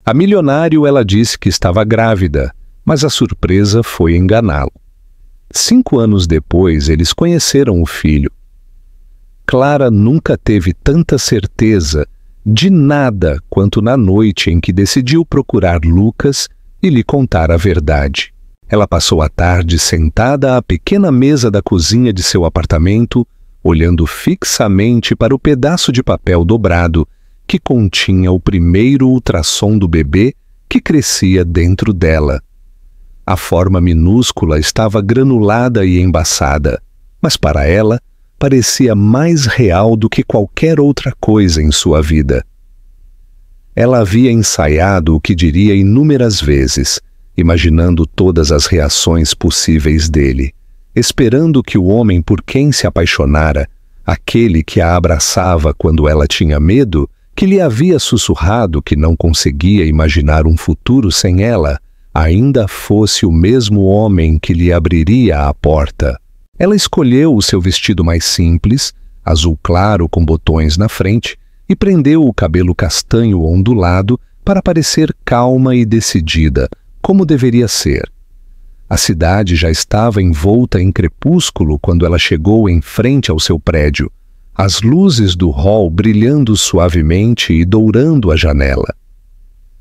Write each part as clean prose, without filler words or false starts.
A milionário ela disse que estava grávida, mas a surpresa foi enganá-lo. 5 anos depois, eles conheceram o filho. Clara nunca teve tanta certeza de nada quanto na noite em que decidiu procurar Lucas e lhe contar a verdade. Ela passou a tarde sentada à pequena mesa da cozinha de seu apartamento, olhando fixamente para o pedaço de papel dobrado que continha o primeiro ultrassom do bebê que crescia dentro dela. A forma minúscula estava granulada e embaçada, mas para ela parecia mais real do que qualquer outra coisa em sua vida. Ela havia ensaiado o que diria inúmeras vezes, imaginando todas as reações possíveis dele, esperando que o homem por quem se apaixonara, aquele que a abraçava quando ela tinha medo, que lhe havia sussurrado que não conseguia imaginar um futuro sem ela, ainda fosse o mesmo homem que lhe abriria a porta. Ela escolheu o seu vestido mais simples, azul claro com botões na frente, e prendeu o cabelo castanho ondulado para parecer calma e decidida, como deveria ser. A cidade já estava envolta em crepúsculo quando ela chegou em frente ao seu prédio, as luzes do hall brilhando suavemente e dourando a janela.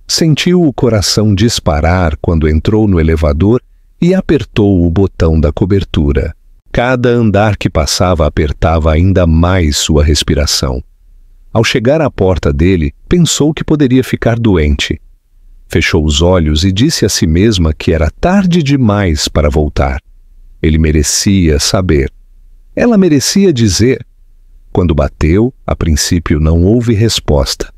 Sentiu o coração disparar quando entrou no elevador e apertou o botão da cobertura. Cada andar que passava apertava ainda mais sua respiração. Ao chegar à porta dele, pensou que poderia ficar doente. Fechou os olhos e disse a si mesma que era tarde demais para voltar. Ele merecia saber. Ela merecia dizer. Quando bateu, a princípio não houve resposta.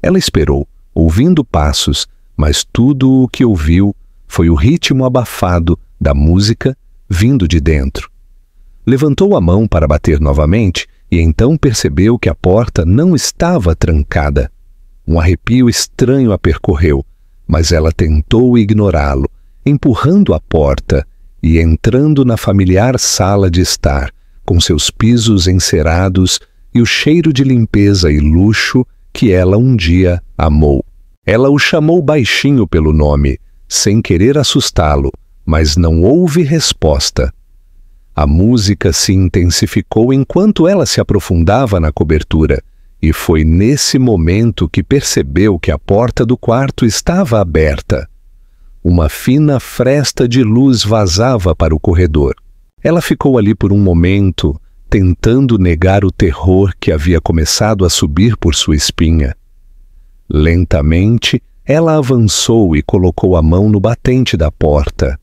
Ela esperou, ouvindo passos, mas tudo o que ouviu foi o ritmo abafado da música vindo de dentro. Levantou a mão para bater novamente e então percebeu que a porta não estava trancada. Um arrepio estranho a percorreu, mas ela tentou ignorá-lo, empurrando a porta e entrando na familiar sala de estar, com seus pisos encerados e o cheiro de limpeza e luxo que ela um dia amou. Ela o chamou baixinho pelo nome, sem querer assustá-lo, mas não houve resposta. A música se intensificou enquanto ela se aprofundava na cobertura, e foi nesse momento que percebeu que a porta do quarto estava aberta. Uma fina fresta de luz vazava para o corredor. Ela ficou ali por um momento, tentando negar o terror que havia começado a subir por sua espinha. Lentamente, ela avançou e colocou a mão no batente da porta.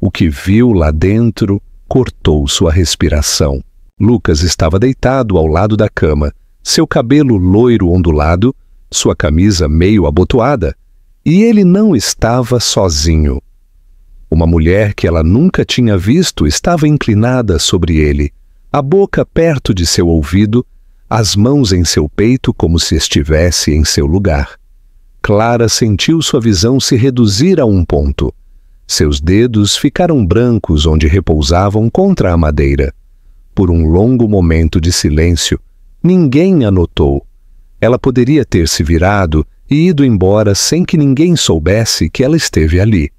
O que viu lá dentro cortou sua respiração. Lucas estava deitado ao lado da cama, seu cabelo loiro ondulado, sua camisa meio abotoada, e ele não estava sozinho. Uma mulher que ela nunca tinha visto estava inclinada sobre ele, a boca perto de seu ouvido, as mãos em seu peito como se estivesse em seu lugar. Clara sentiu sua visão se reduzir a um ponto. Seus dedos ficaram brancos onde repousavam contra a madeira. Por um longo momento de silêncio, ninguém a notou. Ela poderia ter se virado e ido embora sem que ninguém soubesse que ela esteve ali.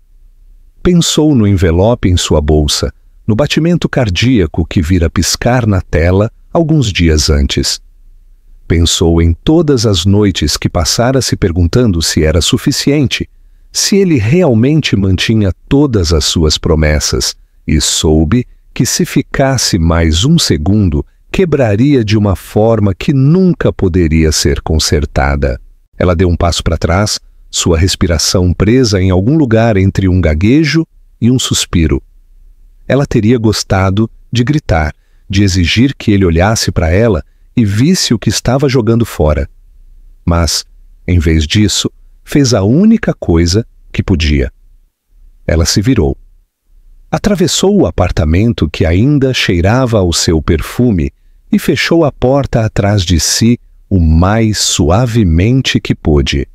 Pensou no envelope em sua bolsa, no batimento cardíaco que vira piscar na tela alguns dias antes. Pensou em todas as noites que passara se perguntando se era suficiente, se ele realmente mantinha todas as suas promessas, e soube que se ficasse mais um segundo, quebraria de uma forma que nunca poderia ser consertada. Ela deu um passo para trás, sua respiração presa em algum lugar entre um gaguejo e um suspiro. Ela teria gostado de gritar, de exigir que ele olhasse para ela e visse o que estava jogando fora. Mas, em vez disso, fez a única coisa que podia. Ela se virou. Atravessou o apartamento que ainda cheirava ao seu perfume e fechou a porta atrás de si o mais suavemente que pôde.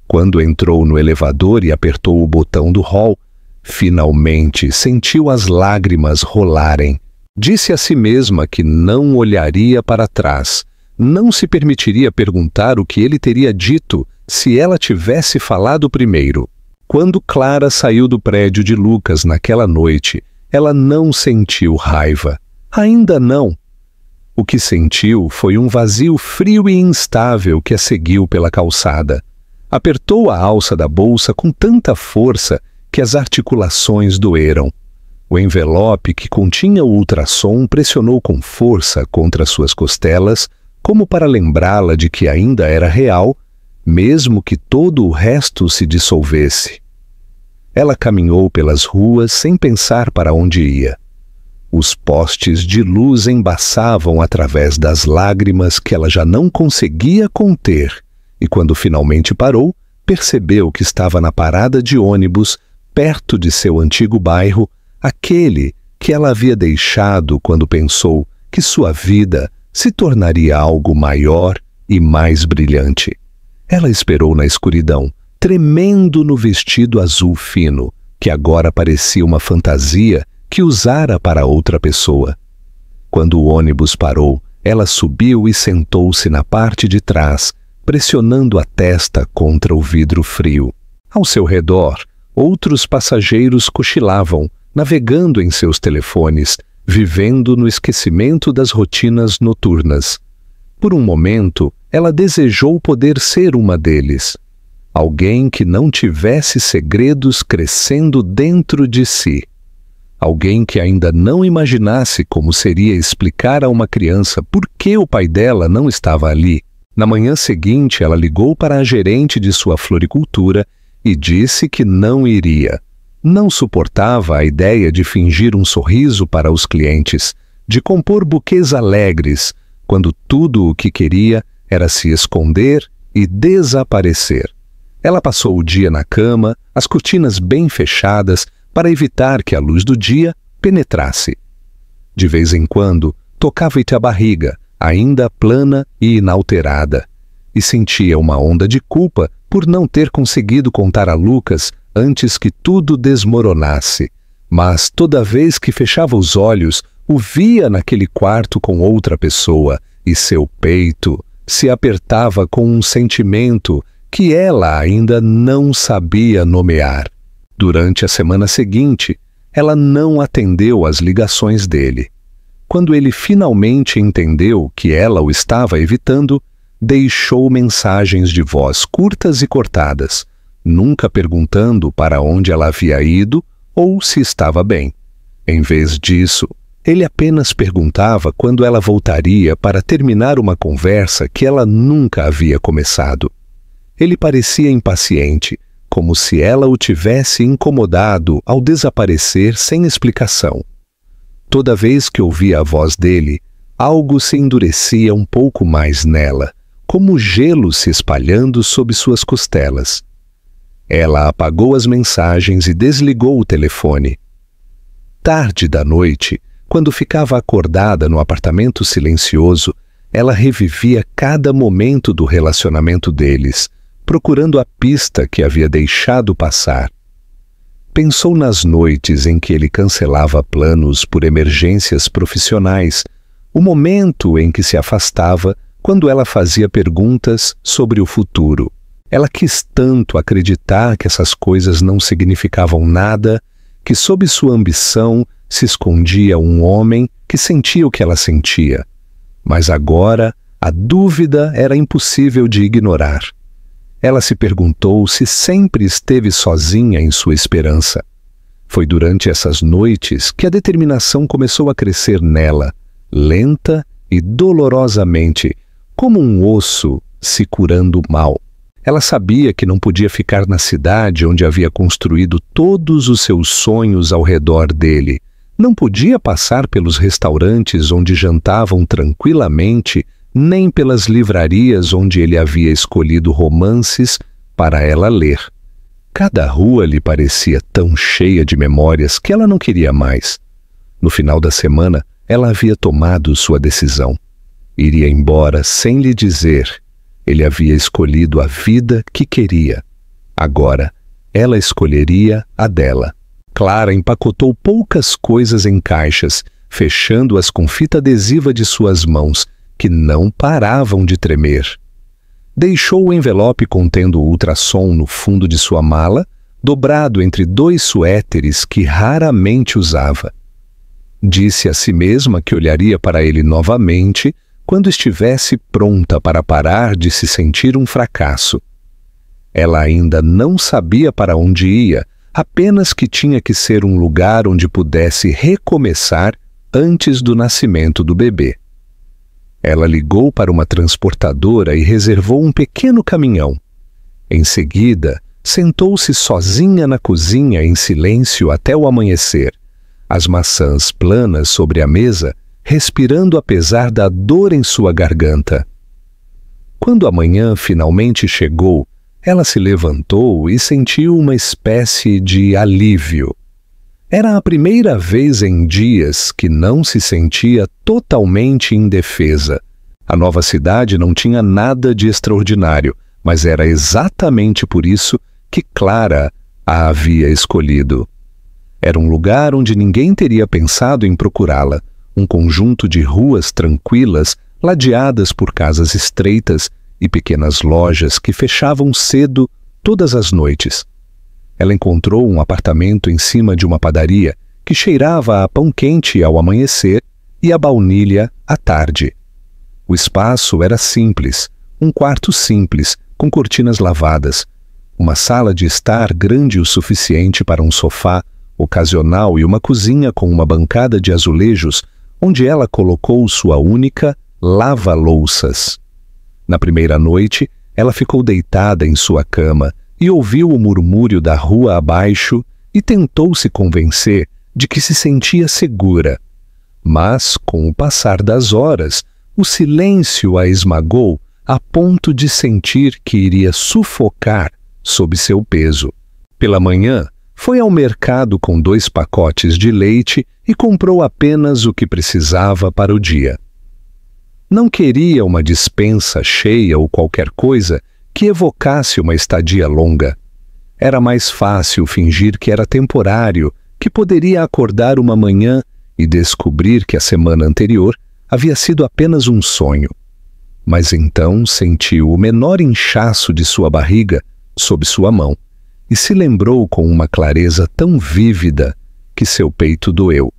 Quando entrou no elevador e apertou o botão do hall, finalmente sentiu as lágrimas rolarem. Disse a si mesma que não olharia para trás, não se permitiria perguntar o que ele teria dito se ela tivesse falado primeiro. Quando Clara saiu do prédio de Lucas naquela noite, ela não sentiu raiva. Ainda não. O que sentiu foi um vazio frio e instável que a seguiu pela calçada. Apertou a alça da bolsa com tanta força que as articulações doeram. O envelope que continha o ultrassom pressionou com força contra suas costelas, como para lembrá-la de que ainda era real, mesmo que todo o resto se dissolvesse. Ela caminhou pelas ruas sem pensar para onde ia. Os postes de luz embaçavam através das lágrimas que ela já não conseguia conter, e quando finalmente parou, percebeu que estava na parada de ônibus, perto de seu antigo bairro, aquele que ela havia deixado quando pensou que sua vida se tornaria algo maior e mais brilhante. Ela esperou na escuridão, tremendo no vestido azul fino, que agora parecia uma fantasia que usara para outra pessoa. Quando o ônibus parou, ela subiu e sentou-se na parte de trás, pressionando a testa contra o vidro frio. Ao seu redor, outros passageiros cochilavam, navegando em seus telefones, vivendo no esquecimento das rotinas noturnas. Por um momento, ela desejou poder ser uma deles. Alguém que não tivesse segredos crescendo dentro de si. Alguém que ainda não imaginasse como seria explicar a uma criança por que o pai dela não estava ali. Na manhã seguinte, ela ligou para a gerente de sua floricultura e disse que não iria. Não suportava a ideia de fingir um sorriso para os clientes, de compor buquês alegres, quando tudo o que queria era se esconder e desaparecer. Ela passou o dia na cama, as cortinas bem fechadas, para evitar que a luz do dia penetrasse. De vez em quando, tocava-lhe a barriga, ainda plana e inalterada, e sentia uma onda de culpa por não ter conseguido contar a Lucas antes que tudo desmoronasse. Mas toda vez que fechava os olhos, o via naquele quarto com outra pessoa, e seu peito se apertava com um sentimento que ela ainda não sabia nomear. Durante a semana seguinte, ela não atendeu às ligações dele. Quando ele finalmente entendeu que ela o estava evitando, deixou mensagens de voz curtas e cortadas, nunca perguntando para onde ela havia ido ou se estava bem. Em vez disso, ele apenas perguntava quando ela voltaria para terminar uma conversa que ela nunca havia começado. Ele parecia impaciente, como se ela o tivesse incomodado ao desaparecer sem explicação. Toda vez que ouvia a voz dele, algo se endurecia um pouco mais nela, como gelo se espalhando sob suas costelas. Ela apagou as mensagens e desligou o telefone. Tarde da noite, quando ficava acordada no apartamento silencioso, ela revivia cada momento do relacionamento deles, procurando a pista que havia deixado passar. Pensou nas noites em que ele cancelava planos por emergências profissionais, o momento em que se afastava quando ela fazia perguntas sobre o futuro. Ela quis tanto acreditar que essas coisas não significavam nada, que sob sua ambição se escondia um homem que sentia o que ela sentia. Mas agora a dúvida era impossível de ignorar. Ela se perguntou se sempre esteve sozinha em sua esperança. Foi durante essas noites que a determinação começou a crescer nela, lenta e dolorosamente, como um osso se curando mal. Ela sabia que não podia ficar na cidade onde havia construído todos os seus sonhos ao redor dele. Não podia passar pelos restaurantes onde jantavam tranquilamente, nem pelas livrarias onde ele havia escolhido romances para ela ler. Cada rua lhe parecia tão cheia de memórias que ela não queria mais. No final da semana, ela havia tomado sua decisão. Iria embora sem lhe dizer. Ele havia escolhido a vida que queria. Agora, ela escolheria a dela. Clara empacotou poucas coisas em caixas, fechando-as com fita adesiva de suas mãos, que não paravam de tremer. deixou o envelope contendo o ultrassom no fundo de sua mala, dobrado entre 2 suéteres que raramente usava. Disse a si mesma que olharia para ele novamente quando estivesse pronta para parar de se sentir um fracasso. Ela ainda não sabia para onde ia, apenas que tinha que ser um lugar onde pudesse recomeçar antes do nascimento do bebê. Ela ligou para uma transportadora e reservou um pequeno caminhão. Em seguida, sentou-se sozinha na cozinha em silêncio até o amanhecer, as maçãs planas sobre a mesa, respirando apesar da dor em sua garganta. Quando a manhã finalmente chegou, ela se levantou e sentiu uma espécie de alívio. Era a primeira vez em dias que não se sentia totalmente indefesa. A nova cidade não tinha nada de extraordinário, mas era exatamente por isso que Clara a havia escolhido. Era um lugar onde ninguém teria pensado em procurá-la, um conjunto de ruas tranquilas, ladeadas por casas estreitas e pequenas lojas que fechavam cedo todas as noites. Ela encontrou um apartamento em cima de uma padaria que cheirava a pão quente ao amanhecer e a baunilha à tarde. O espaço era simples, um quarto simples, com cortinas lavadas, uma sala de estar grande o suficiente para um sofá ocasional e uma cozinha com uma bancada de azulejos onde ela colocou sua única lava-louças. Na primeira noite, ela ficou deitada em sua cama e ouviu o murmúrio da rua abaixo e tentou se convencer de que se sentia segura. Mas, com o passar das horas, o silêncio a esmagou a ponto de sentir que iria sufocar sob seu peso. Pela manhã, foi ao mercado com 2 pacotes de leite e comprou apenas o que precisava para o dia. Não queria uma despensa cheia ou qualquer coisa que evocasse uma estadia longa. Era mais fácil fingir que era temporário, que poderia acordar uma manhã e descobrir que a semana anterior havia sido apenas um sonho. Mas então sentiu o menor inchaço de sua barriga sob sua mão e se lembrou com uma clareza tão vívida que seu peito doeu.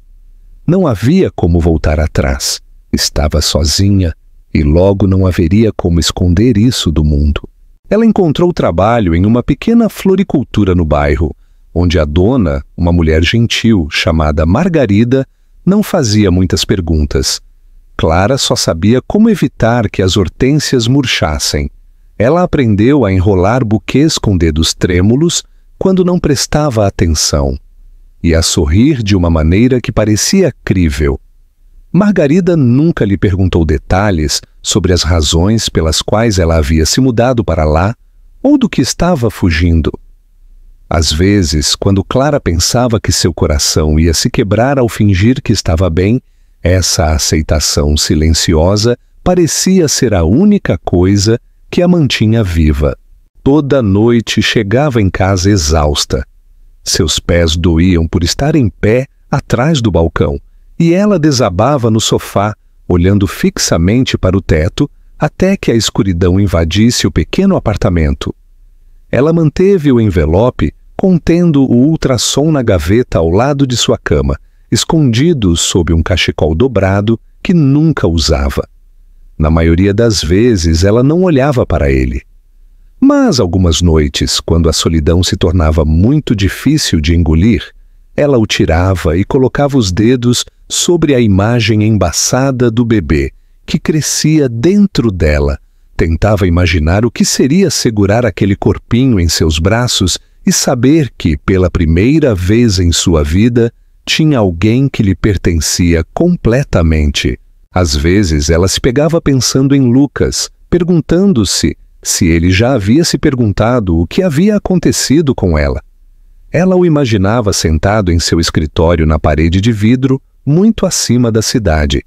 Não havia como voltar atrás. Estava sozinha e logo não haveria como esconder isso do mundo. Ela encontrou trabalho em uma pequena floricultura no bairro, onde a dona, uma mulher gentil chamada Margarida, não fazia muitas perguntas. Clara só sabia como evitar que as hortênsias murchassem. Ela aprendeu a enrolar buquês com dedos trêmulos quando não prestava atenção, e a sorrir de uma maneira que parecia crível. Margarida nunca lhe perguntou detalhes sobre as razões pelas quais ela havia se mudado para lá ou do que estava fugindo. Às vezes, quando Clara pensava que seu coração ia se quebrar ao fingir que estava bem, essa aceitação silenciosa parecia ser a única coisa que a mantinha viva. Toda noite chegava em casa exausta. Seus pés doíam por estar em pé atrás do balcão, e ela desabava no sofá, olhando fixamente para o teto, até que a escuridão invadisse o pequeno apartamento. Ela manteve o envelope contendo o ultrassom na gaveta ao lado de sua cama, escondido sob um cachecol dobrado que nunca usava. Na maioria das vezes, ela não olhava para ele. Mas algumas noites, quando a solidão se tornava muito difícil de engolir, ela o tirava e colocava os dedos sobre a imagem embaçada do bebê, que crescia dentro dela. Tentava imaginar o que seria segurar aquele corpinho em seus braços e saber que, pela primeira vez em sua vida, tinha alguém que lhe pertencia completamente. Às vezes ela se pegava pensando em Lucas, perguntando-se se ele já havia se perguntado o que havia acontecido com ela. Ela o imaginava sentado em seu escritório na parede de vidro, muito acima da cidade.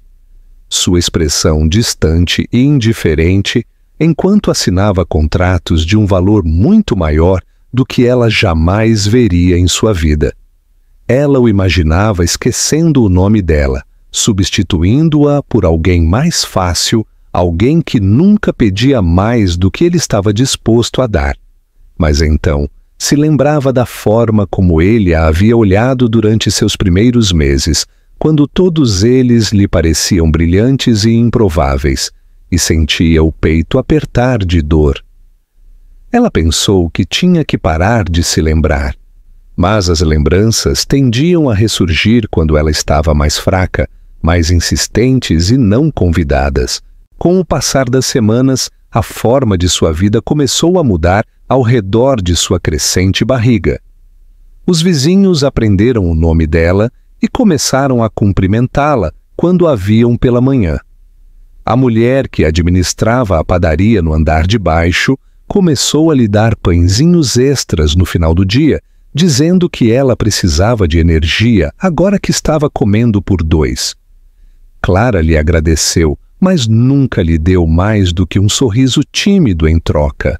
Sua expressão distante e indiferente, enquanto assinava contratos de um valor muito maior do que ela jamais veria em sua vida. Ela o imaginava esquecendo o nome dela, substituindo-a por alguém mais fácil alguém que nunca pedia mais do que ele estava disposto a dar. Mas então se lembrava da forma como ele a havia olhado durante seus primeiros meses, quando todos eles lhe pareciam brilhantes e improváveis, e sentia o peito apertar de dor. Ela pensou que tinha que parar de se lembrar, mas as lembranças tendiam a ressurgir quando ela estava mais fraca, mais insistentes e não convidadas. Com o passar das semanas, a forma de sua vida começou a mudar ao redor de sua crescente barriga. Os vizinhos aprenderam o nome dela e começaram a cumprimentá-la quando a viam pela manhã. A mulher que administrava a padaria no andar de baixo começou a lhe dar pãezinhos extras no final do dia, dizendo que ela precisava de energia agora que estava comendo por 2. Clara lhe agradeceu, mas nunca lhe deu mais do que um sorriso tímido em troca.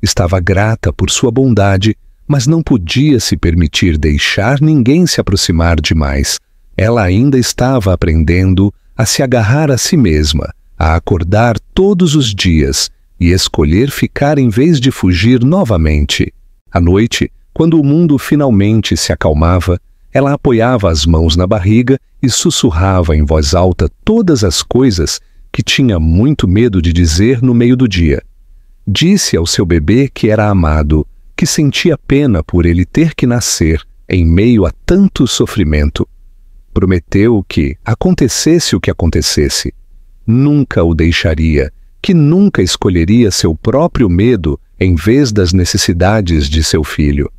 Estava grata por sua bondade, mas não podia se permitir deixar ninguém se aproximar demais. Ela ainda estava aprendendo a se agarrar a si mesma, a acordar todos os dias e escolher ficar em vez de fugir novamente. À noite, quando o mundo finalmente se acalmava, ela apoiava as mãos na barriga e sussurrava em voz alta todas as coisas que tinha muito medo de dizer no meio do dia. Disse ao seu bebê que era amado, que sentia pena por ele ter que nascer em meio a tanto sofrimento. Prometeu que, acontecesse o que acontecesse, nunca o deixaria, que nunca escolheria seu próprio medo em vez das necessidades de seu filho.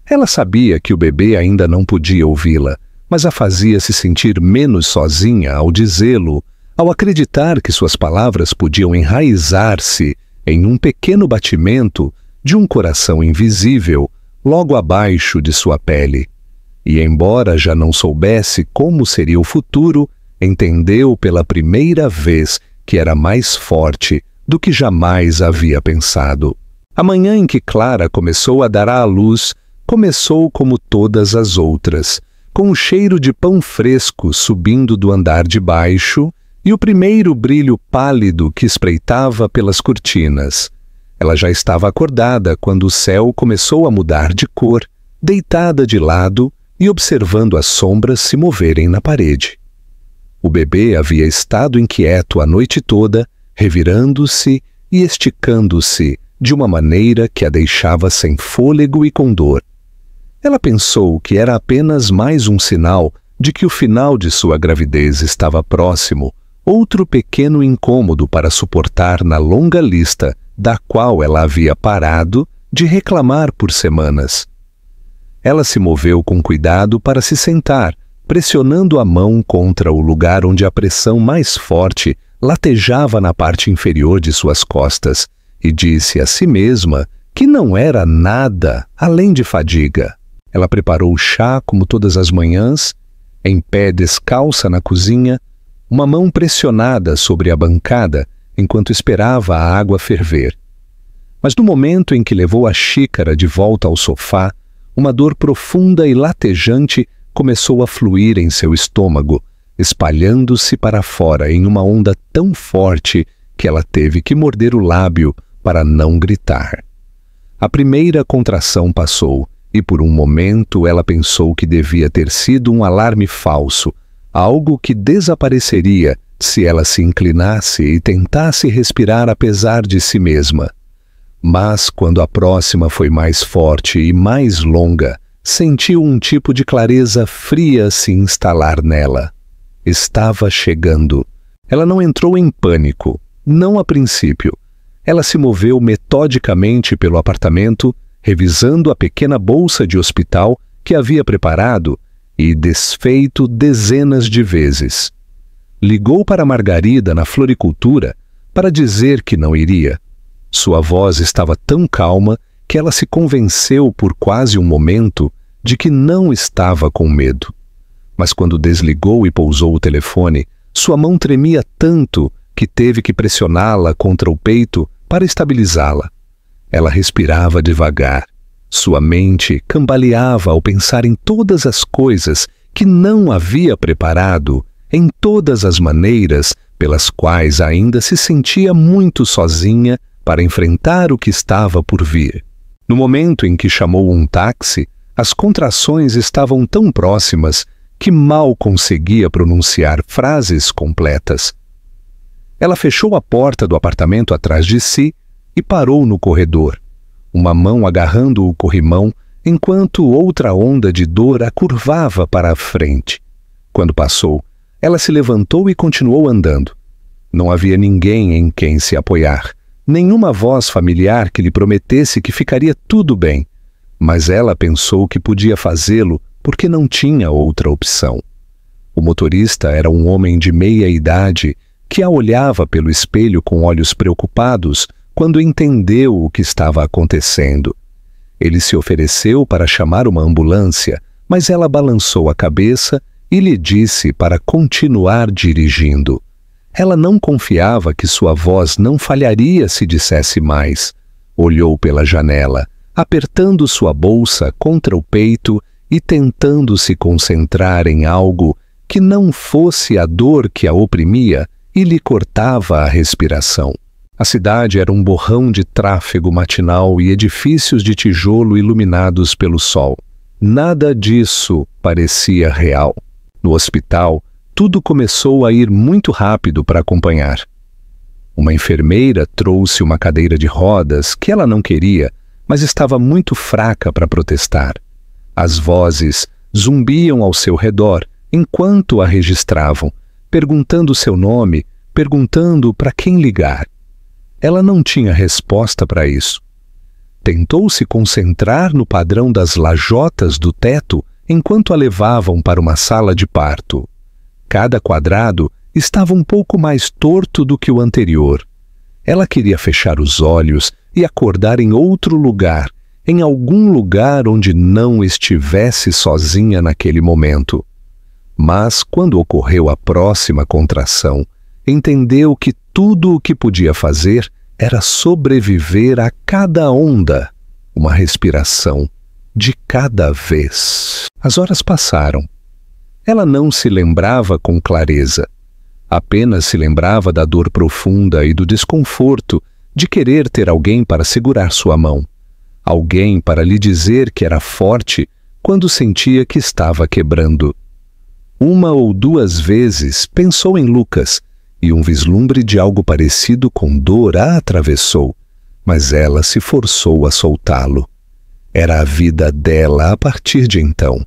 Ela sabia que o bebê ainda não podia ouvi-la, mas a fazia se sentir menos sozinha ao dizê-lo, ao acreditar que suas palavras podiam enraizar-se em um pequeno batimento de um coração invisível logo abaixo de sua pele. E embora já não soubesse como seria o futuro, entendeu pela primeira vez que era mais forte do que jamais havia pensado. A manhã em que Clara começou a dar à luz, começou como todas as outras, com o cheiro de pão fresco subindo do andar de baixo e o primeiro brilho pálido que espreitava pelas cortinas. Ela já estava acordada quando o céu começou a mudar de cor, deitada de lado e observando as sombras se moverem na parede. O bebê havia estado inquieto a noite toda, revirando-se e esticando-se de uma maneira que a deixava sem fôlego e com dor. Ela pensou que era apenas mais um sinal de que o final de sua gravidez estava próximo, outro pequeno incômodo para suportar na longa lista da qual ela havia parado de reclamar por semanas. Ela se moveu com cuidado para se sentar, pressionando a mão contra o lugar onde a pressão mais forte latejava na parte inferior de suas costas, e disse a si mesma que não era nada além de fadiga. Ela preparou o chá como todas as manhãs, em pé descalça na cozinha, uma mão pressionada sobre a bancada enquanto esperava a água ferver. Mas no momento em que levou a xícara de volta ao sofá, uma dor profunda e latejante começou a fluir em seu estômago, espalhando-se para fora em uma onda tão forte que ela teve que morder o lábio para não gritar. A primeira contração passou e por um momento ela pensou que devia ter sido um alarme falso, algo que desapareceria se ela se inclinasse e tentasse respirar apesar de si mesma. Mas quando a próxima foi mais forte e mais longa, sentiu um tipo de clareza fria se instalar nela. Estava chegando. Ela não entrou em pânico, não a princípio. Ela se moveu metodicamente pelo apartamento, revisando a pequena bolsa de hospital que havia preparado e desfeito dezenas de vezes. Ligou para Margarida na floricultura para dizer que não iria. Sua voz estava tão calma que ela se convenceu por quase um momento de que não estava com medo. Mas quando desligou e pousou o telefone, sua mão tremia tanto que teve que pressioná-la contra o peito para estabilizá-la. Ela respirava devagar. Sua mente cambaleava ao pensar em todas as coisas que não havia preparado, em todas as maneiras pelas quais ainda se sentia muito sozinha para enfrentar o que estava por vir. No momento em que chamou um táxi, as contrações estavam tão próximas que mal conseguia pronunciar frases completas. Ela fechou a porta do apartamento atrás de si e parou no corredor, uma mão agarrando o corrimão, enquanto outra onda de dor a curvava para a frente. Quando passou, ela se levantou e continuou andando. Não havia ninguém em quem se apoiar, nenhuma voz familiar que lhe prometesse que ficaria tudo bem, mas ela pensou que podia fazê-lo porque não tinha outra opção. O motorista era um homem de meia idade que a olhava pelo espelho com olhos preocupados quando entendeu o que estava acontecendo. Ele se ofereceu para chamar uma ambulância, mas ela balançou a cabeça e lhe disse para continuar dirigindo. Ela não confiava que sua voz não falharia se dissesse mais. Olhou pela janela, apertando sua bolsa contra o peito e tentando se concentrar em algo que não fosse a dor que a oprimia e lhe cortava a respiração. A cidade era um borrão de tráfego matinal e edifícios de tijolo iluminados pelo sol. Nada disso parecia real. No hospital, tudo começou a ir muito rápido para acompanhar. Uma enfermeira trouxe uma cadeira de rodas que ela não queria, mas estava muito fraca para protestar. As vozes zumbiam ao seu redor enquanto a registravam, perguntando seu nome, perguntando para quem ligar. Ela não tinha resposta para isso. Tentou se concentrar no padrão das lajotas do teto enquanto a levavam para uma sala de parto. Cada quadrado estava um pouco mais torto do que o anterior. Ela queria fechar os olhos e acordar em outro lugar, em algum lugar onde não estivesse sozinha naquele momento. Mas, quando ocorreu a próxima contração, entendeu que tudo o que podia fazer era sobreviver a cada onda, uma respiração de cada vez. As horas passaram. Ela não se lembrava com clareza. Apenas se lembrava da dor profunda e do desconforto de querer ter alguém para segurar sua mão, alguém para lhe dizer que era forte quando sentia que estava quebrando. Uma ou duas vezes pensou em Lucas, e um vislumbre de algo parecido com dor a atravessou, mas ela se forçou a soltá-lo. Era a vida dela a partir de então,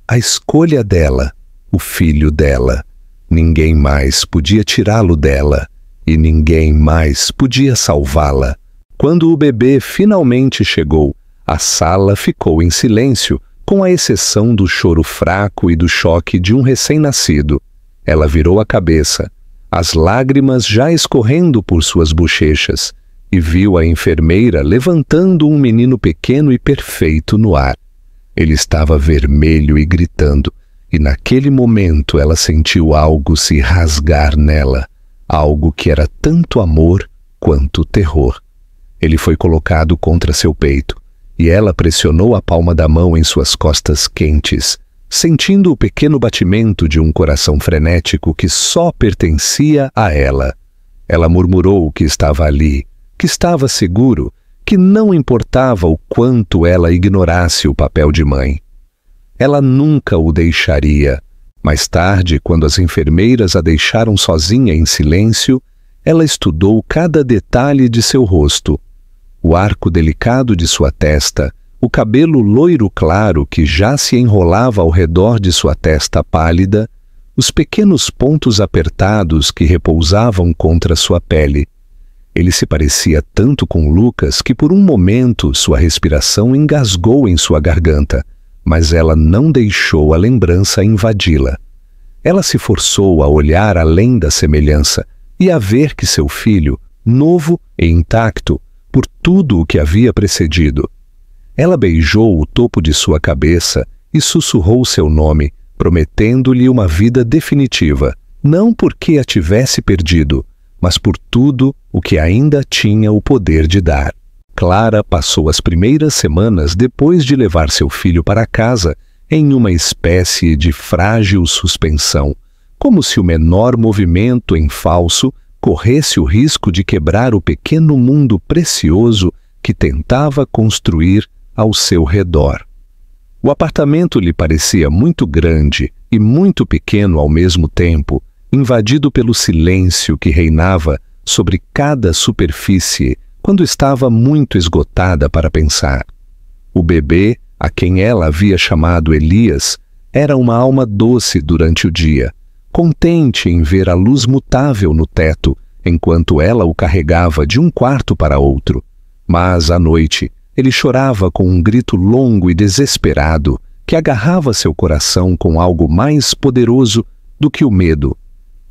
a escolha dela, o filho dela. Ninguém mais podia tirá-lo dela, e ninguém mais podia salvá-la. Quando o bebê finalmente chegou, a sala ficou em silêncio, com a exceção do choro fraco e do choque de um recém-nascido. Ela virou a cabeça, as lágrimas já escorrendo por suas bochechas, e viu a enfermeira levantando um menino pequeno e perfeito no ar. Ele estava vermelho e gritando, e naquele momento ela sentiu algo se rasgar nela, algo que era tanto amor quanto terror. Ele foi colocado contra seu peito, e ela pressionou a palma da mão em suas costas quentes, sentindo o pequeno batimento de um coração frenético que só pertencia a ela. Ela murmurou que estava ali, que estava seguro, que não importava o quanto ela ignorasse o papel de mãe. Ela nunca o deixaria. Mais tarde, quando as enfermeiras a deixaram sozinha em silêncio, ela estudou cada detalhe de seu rosto. O arco delicado de sua testa, o cabelo loiro claro que já se enrolava ao redor de sua testa pálida, os pequenos pontos apertados que repousavam contra sua pele. Ele se parecia tanto com Lucas que por um momento sua respiração engasgou em sua garganta, mas ela não deixou a lembrança invadi-la. Ela se forçou a olhar além da semelhança e a ver que seu filho, novo e intacto, por tudo o que havia precedido. Ela beijou o topo de sua cabeça e sussurrou seu nome, prometendo-lhe uma vida definitiva, não porque a tivesse perdido, mas por tudo o que ainda tinha o poder de dar. Clara passou as primeiras semanas depois de levar seu filho para casa em uma espécie de frágil suspensão, como se o menor movimento em falso corresse o risco de quebrar o pequeno mundo precioso que tentava construir ao seu redor. O apartamento lhe parecia muito grande e muito pequeno ao mesmo tempo, invadido pelo silêncio que reinava sobre cada superfície quando estava muito esgotada para pensar. O bebê, a quem ela havia chamado Elias, era uma alma doce durante o dia, contente em ver a luz mutável no teto, enquanto ela o carregava de um quarto para outro. Mas, à noite, ele chorava com um grito longo e desesperado que agarrava seu coração com algo mais poderoso do que o medo,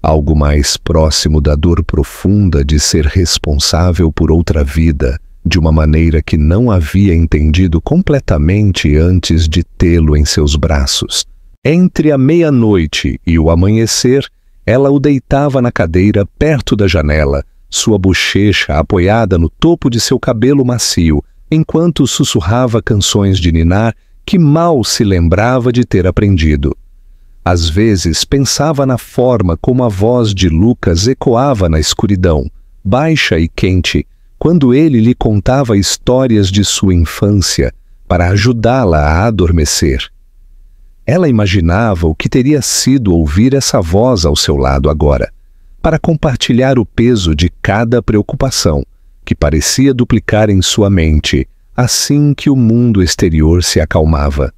algo mais próximo da dor profunda de ser responsável por outra vida, de uma maneira que não havia entendido completamente antes de tê-lo em seus braços. Entre a meia-noite e o amanhecer, ela o deitava na cadeira perto da janela, sua bochecha apoiada no topo de seu cabelo macio, enquanto sussurrava canções de ninar que mal se lembrava de ter aprendido. Às vezes pensava na forma como a voz de Lucas ecoava na escuridão, baixa e quente, quando ele lhe contava histórias de sua infância para ajudá-la a adormecer. Ela imaginava o que teria sido ouvir essa voz ao seu lado agora, para compartilhar o peso de cada preocupação, que parecia duplicar em sua mente assim que o mundo exterior se acalmava.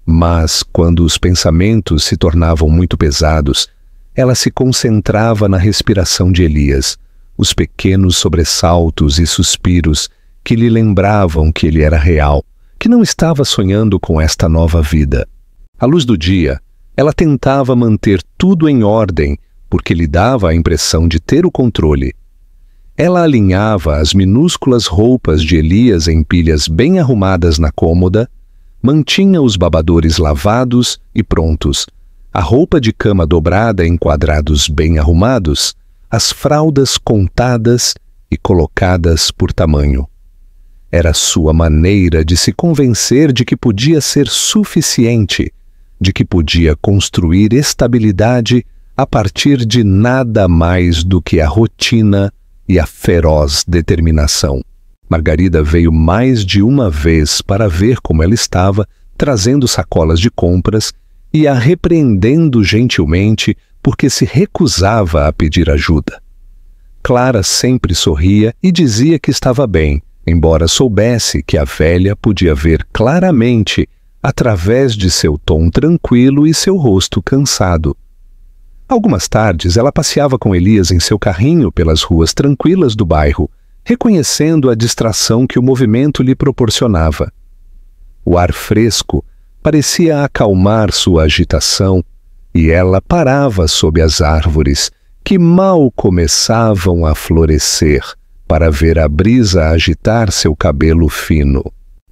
Mas, quando os pensamentos se tornavam muito pesados, ela se concentrava na respiração de Elias, os pequenos sobressaltos e suspiros que lhe lembravam que ele era real, que não estava sonhando com esta nova vida. À luz do dia, ela tentava manter tudo em ordem, porque lhe dava a impressão de ter o controle. Ela alinhava as minúsculas roupas de Elias em pilhas bem arrumadas na cômoda, mantinha os babadores lavados e prontos, a roupa de cama dobrada em quadrados bem arrumados, as fraldas contadas e colocadas por tamanho. Era sua maneira de se convencer de que podia ser suficiente, de que podia construir estabilidade a partir de nada mais do que a rotina e a feroz determinação. Margarida veio mais de uma vez para ver como ela estava, trazendo sacolas de compras e a repreendendo gentilmente porque se recusava a pedir ajuda. Clara sempre sorria e dizia que estava bem, embora soubesse que a velha podia ver claramente através de seu tom tranquilo e seu rosto cansado. Algumas tardes ela passeava com Elias em seu carrinho pelas ruas tranquilas do bairro, reconhecendo a distração que o movimento lhe proporcionava. O ar fresco parecia acalmar sua agitação e ela parava sob as árvores, que mal começavam a florescer, para ver a brisa agitar seu cabelo fino.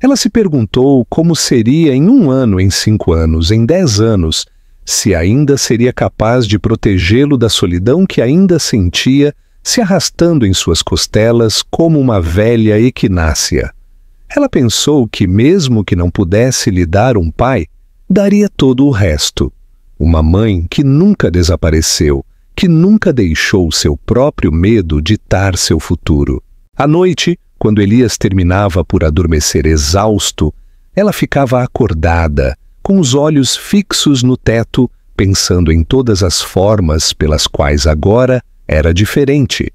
Ela se perguntou como seria em 1 ano, em 5 anos, em 10 anos, se ainda seria capaz de protegê-lo da solidão que ainda sentia, se arrastando em suas costelas como uma velha equinácea. Ela pensou que, mesmo que não pudesse lhe dar um pai, daria todo o resto. Uma mãe que nunca desapareceu, que nunca deixou seu próprio medo ditar seu futuro. À noite, quando Elias terminava por adormecer exausto, ela ficava acordada, com os olhos fixos no teto, pensando em todas as formas pelas quais agora era diferente.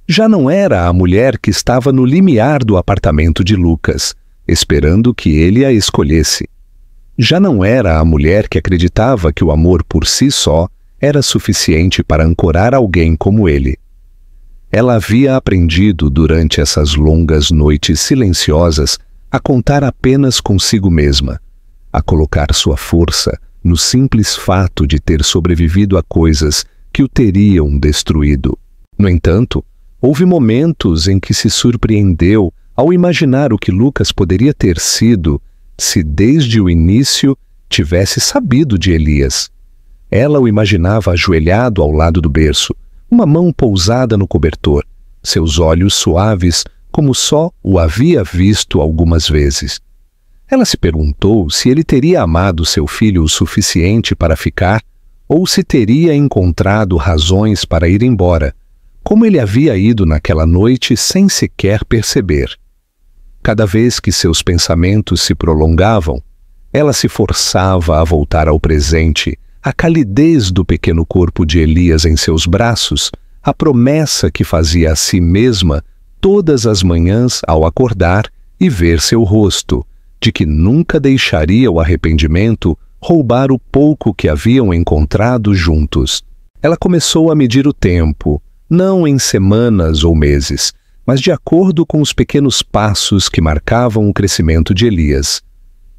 Já não era a mulher que estava no limiar do apartamento de Lucas, esperando que ele a escolhesse. Já não era a mulher que acreditava que o amor por si só era suficiente para ancorar alguém como ele. Ela havia aprendido durante essas longas noites silenciosas a contar apenas consigo mesma, a colocar sua força no simples fato de ter sobrevivido a coisas que o teriam destruído. No entanto, houve momentos em que se surpreendeu ao imaginar o que Lucas poderia ter sido se desde o início tivesse sabido de Elias. Ela o imaginava ajoelhado ao lado do berço, uma mão pousada no cobertor, seus olhos suaves como só o havia visto algumas vezes. Ela se perguntou se ele teria amado seu filho o suficiente para ficar, ou se teria encontrado razões para ir embora, como ele havia ido naquela noite sem sequer perceber. Cada vez que seus pensamentos se prolongavam, ela se forçava a voltar ao presente, a calidez do pequeno corpo de Elias em seus braços, a promessa que fazia a si mesma todas as manhãs ao acordar e ver seu rosto, de que nunca deixaria o arrependimento roubar o pouco que haviam encontrado juntos. Ela começou a medir o tempo, não em semanas ou meses, mas de acordo com os pequenos passos que marcavam o crescimento de Elias.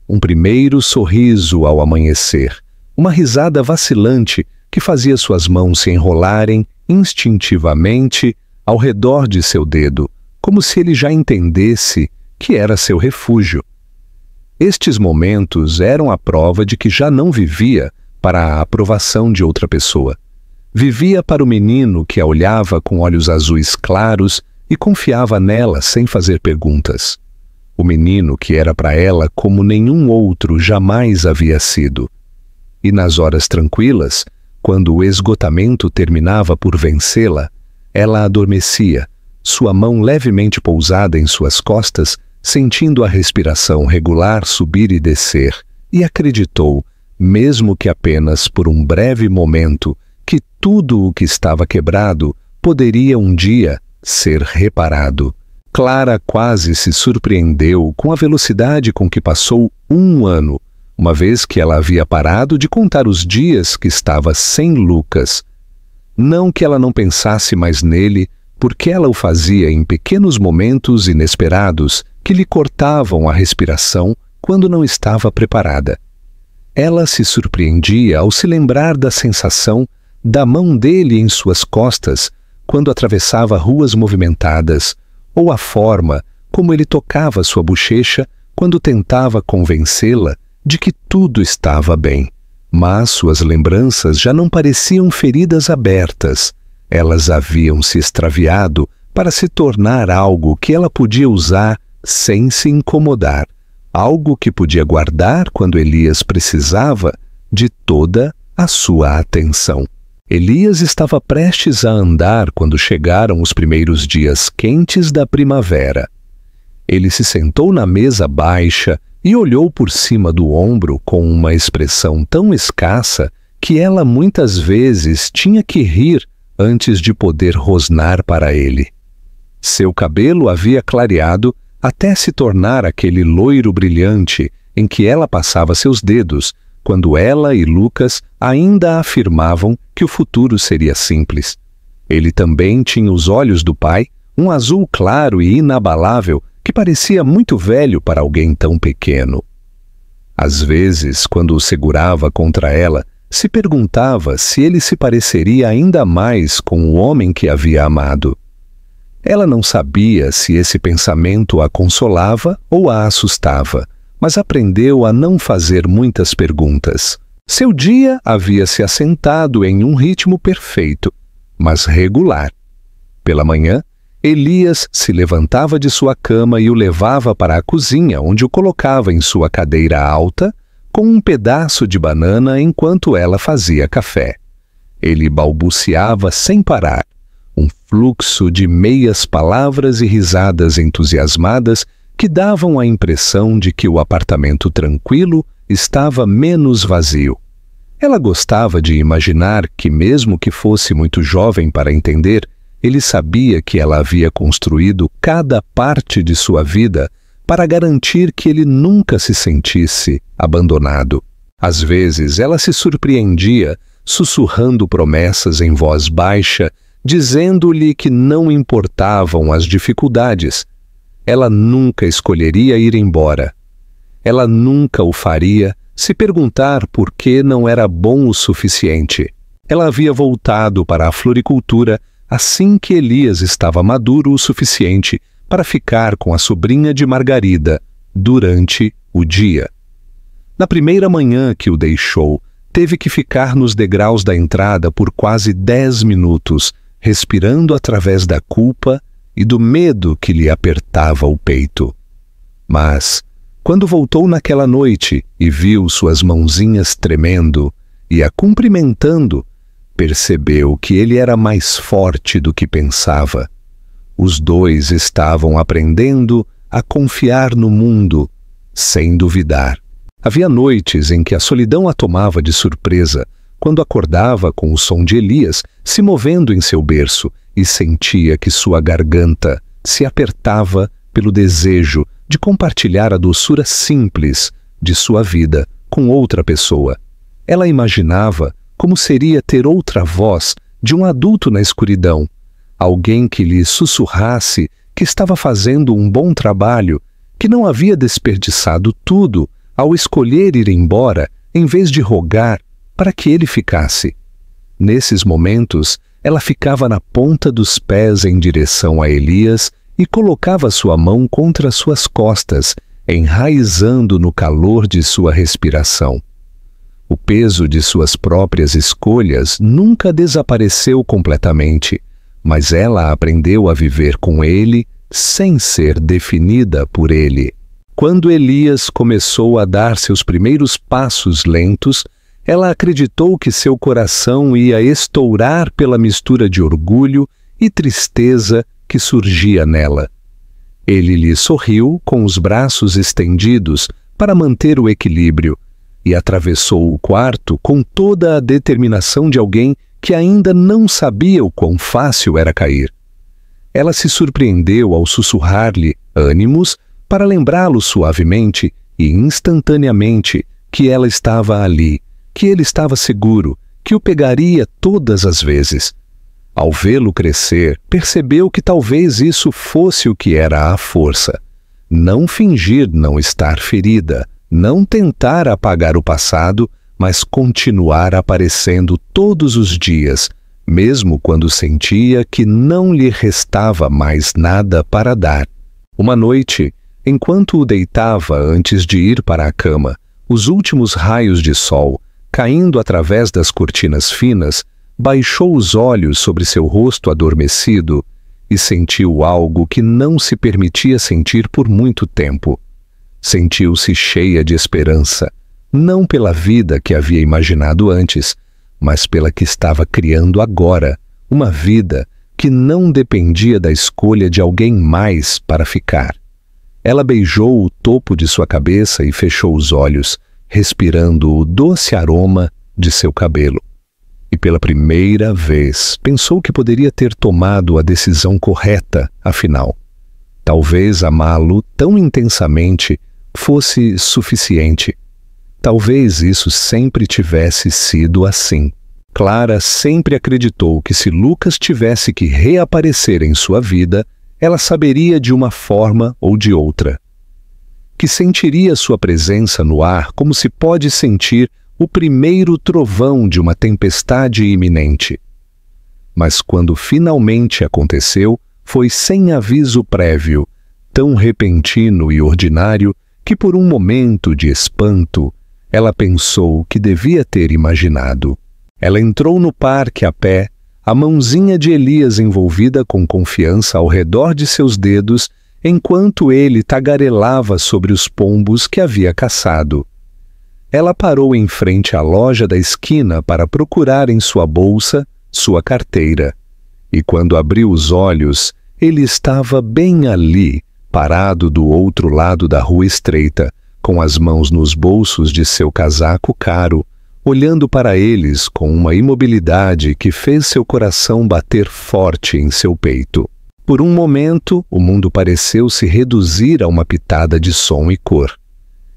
Um primeiro sorriso ao amanhecer, uma risada vacilante que fazia suas mãos se enrolarem instintivamente ao redor de seu dedo, como se ele já entendesse que era seu refúgio. Estes momentos eram a prova de que já não vivia para a aprovação de outra pessoa. Vivia para o menino que a olhava com olhos azuis claros e confiava nela sem fazer perguntas. O menino que era para ela como nenhum outro jamais havia sido. E nas horas tranquilas, quando o esgotamento terminava por vencê-la, ela adormecia, sua mão levemente pousada em suas costas, sentindo a respiração regular subir e descer, e acreditou, mesmo que apenas por um breve momento, que tudo o que estava quebrado poderia um dia ser reparado. Clara quase se surpreendeu com a velocidade com que passou 1 ano, uma vez que ela havia parado de contar os dias que estava sem Lucas. Não que ela não pensasse mais nele, porque ela o fazia em pequenos momentos inesperados que lhe cortavam a respiração quando não estava preparada. Ela se surpreendia ao se lembrar da sensação da mão dele em suas costas quando atravessava ruas movimentadas, ou a forma como ele tocava sua bochecha quando tentava convencê-la de que tudo estava bem. Mas suas lembranças já não pareciam feridas abertas. Elas haviam se extraviado para se tornar algo que ela podia usar sem se incomodar, algo que podia guardar quando Elias precisava de toda a sua atenção. Elias estava prestes a andar quando chegaram os primeiros dias quentes da primavera. Ele se sentou na mesa baixa e olhou por cima do ombro com uma expressão tão escassa que ela muitas vezes tinha que rir antes de poder rosnar para ele. Seu cabelo havia clareado até se tornar aquele loiro brilhante em que ela passava seus dedos, quando ela e Lucas ainda afirmavam que o futuro seria simples. Ele também tinha os olhos do pai, um azul claro e inabalável que parecia muito velho para alguém tão pequeno. Às vezes, quando o segurava contra ela, se perguntava se ele se pareceria ainda mais com o homem que havia amado. Ela não sabia se esse pensamento a consolava ou a assustava, mas aprendeu a não fazer muitas perguntas. Seu dia havia se assentado em um ritmo perfeito, mas regular. Pela manhã, Elias se levantava de sua cama e o levava para a cozinha, onde o colocava em sua cadeira alta, com um pedaço de banana enquanto ela fazia café. Ele balbuciava sem parar, um fluxo de meias palavras e risadas entusiasmadas que davam a impressão de que o apartamento tranquilo estava menos vazio. Ela gostava de imaginar que, mesmo que fosse muito jovem para entender, ele sabia que ela havia construído cada parte de sua vida para garantir que ele nunca se sentisse abandonado. Às vezes, ela se surpreendia, sussurrando promessas em voz baixa, dizendo-lhe que não importavam as dificuldades. Ela nunca escolheria ir embora. Ela nunca o faria se perguntar por que não era bom o suficiente. Ela havia voltado para a floricultura assim que Elias estava maduro o suficiente para ficar com a sobrinha de Margarida durante o dia. Na primeira manhã que o deixou, teve que ficar nos degraus da entrada por quase 10 minutos, respirando através da culpa e do medo que lhe apertava o peito. Mas, quando voltou naquela noite e viu suas mãozinhas tremendo, e a cumprimentando, percebeu que ele era mais forte do que pensava. Os dois estavam aprendendo a confiar no mundo, sem duvidar. Havia noites em que a solidão a tomava de surpresa, quando acordava com o som de Elias se movendo em seu berço e sentia que sua garganta se apertava pelo desejo de compartilhar a doçura simples de sua vida com outra pessoa. Ela imaginava como seria ter outra voz de um adulto na escuridão, alguém que lhe sussurrasse que estava fazendo um bom trabalho, que não havia desperdiçado tudo ao escolher ir embora em vez de rogar para que ele ficasse. Nesses momentos, ela ficava na ponta dos pés em direção a Elias e colocava sua mão contra suas costas, enraizando no calor de sua respiração. O peso de suas próprias escolhas nunca desapareceu completamente, mas ela aprendeu a viver com ele sem ser definida por ele. Quando Elias começou a dar seus primeiros passos lentos, ela acreditou que seu coração ia estourar pela mistura de orgulho e tristeza que surgia nela. Ele lhe sorriu com os braços estendidos para manter o equilíbrio e atravessou o quarto com toda a determinação de alguém que ainda não sabia o quão fácil era cair. Ela se surpreendeu ao sussurrar-lhe ânimos para lembrá-lo suavemente e instantaneamente que ela estava ali, que ele estava seguro, que o pegaria todas as vezes. Ao vê-lo crescer, percebeu que talvez isso fosse o que era a força. Não fingir não estar ferida, não tentar apagar o passado, mas continuar aparecendo todos os dias, mesmo quando sentia que não lhe restava mais nada para dar. Uma noite, enquanto o deitava antes de ir para a cama, os últimos raios de sol, caindo através das cortinas finas, baixou os olhos sobre seu rosto adormecido e sentiu algo que não se permitia sentir por muito tempo. Sentiu-se cheia de esperança, não pela vida que havia imaginado antes, mas pela que estava criando agora, uma vida que não dependia da escolha de alguém mais para ficar. Ela beijou o topo de sua cabeça e fechou os olhos, respirando o doce aroma de seu cabelo. E pela primeira vez pensou que poderia ter tomado a decisão correta, afinal. Talvez amá-lo tão intensamente fosse suficiente. Talvez isso sempre tivesse sido assim. Clara sempre acreditou que se Lucas tivesse que reaparecer em sua vida, ela saberia de uma forma ou de outra. Que sentiria sua presença no ar como se pode sentir o primeiro trovão de uma tempestade iminente. Mas quando finalmente aconteceu, foi sem aviso prévio, tão repentino e ordinário que por um momento de espanto, ela pensou que devia ter imaginado. Ela entrou no parque a pé, a mãozinha de Elias envolvida com confiança ao redor de seus dedos, enquanto ele tagarelava sobre os pombos que havia caçado. Ela parou em frente à loja da esquina para procurar em sua bolsa sua carteira. E quando abriu os olhos, ele estava bem ali, parado do outro lado da rua estreita, com as mãos nos bolsos de seu casaco caro, olhando para eles com uma imobilidade que fez seu coração bater forte em seu peito. Por um momento, o mundo pareceu se reduzir a uma pitada de som e cor.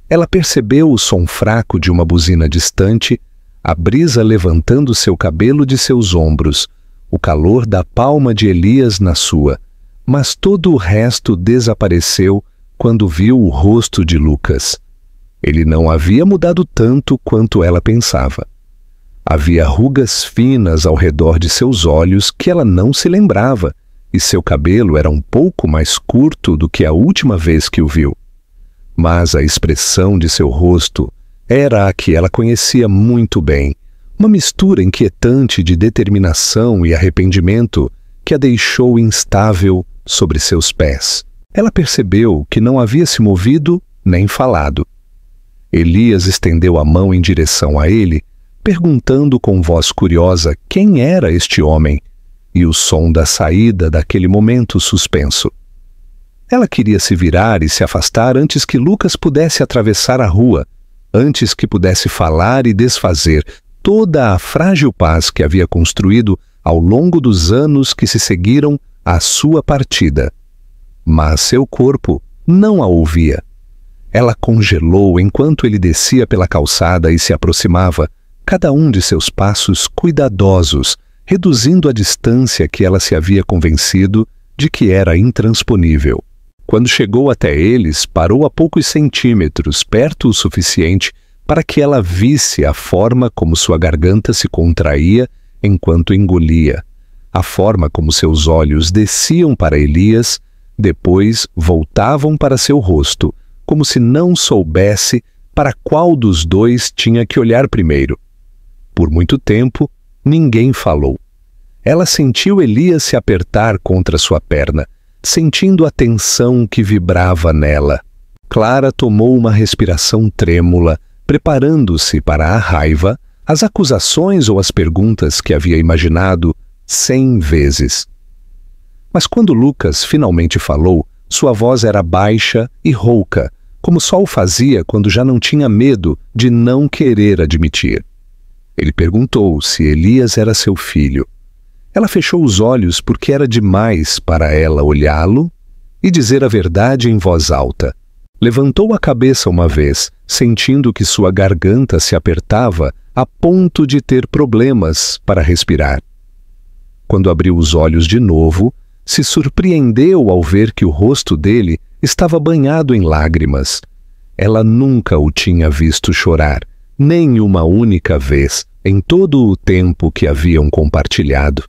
Ela percebeu o som fraco de uma buzina distante, a brisa levantando seu cabelo de seus ombros, o calor da palma de Elias na sua, mas todo o resto desapareceu quando viu o rosto de Lucas. Ele não havia mudado tanto quanto ela pensava. Havia rugas finas ao redor de seus olhos que ela não se lembrava, e seu cabelo era um pouco mais curto do que a última vez que o viu. Mas a expressão de seu rosto era a que ela conhecia muito bem, uma mistura inquietante de determinação e arrependimento que a deixou instável sobre seus pés. Ela percebeu que não havia se movido nem falado. Elias estendeu a mão em direção a ele, perguntando com voz curiosa quem era este homem e o som da saída daquele momento suspenso. Ela queria se virar e se afastar antes que Lucas pudesse atravessar a rua, antes que pudesse falar e desfazer toda a frágil paz que havia construído ao longo dos anos que se seguiram à sua partida. Mas seu corpo não a ouvia. Ela congelou enquanto ele descia pela calçada e se aproximava, cada um de seus passos cuidadosos, reduzindo a distância que ela se havia convencido de que era intransponível. Quando chegou até eles, parou a poucos centímetros, perto o suficiente para que ela visse a forma como sua garganta se contraía enquanto engolia, a forma como seus olhos desciam para Elias, depois voltavam para seu rosto, como se não soubesse para qual dos dois tinha que olhar primeiro. Por muito tempo, ninguém falou. Ela sentiu Elias se apertar contra sua perna, sentindo a tensão que vibrava nela. Clara tomou uma respiração trêmula, preparando-se para a raiva, as acusações ou as perguntas que havia imaginado 100 vezes. Mas quando Lucas finalmente falou, sua voz era baixa e rouca, como só o fazia quando já não tinha medo de não querer admitir. Ele perguntou se Elias era seu filho. Ela fechou os olhos porque era demais para ela olhá-lo e dizer a verdade em voz alta. Levantou a cabeça uma vez, sentindo que sua garganta se apertava a ponto de ter problemas para respirar. Quando abriu os olhos de novo, se surpreendeu ao ver que o rosto dele estava banhado em lágrimas. Ela nunca o tinha visto chorar, nem uma única vez, em todo o tempo que haviam compartilhado.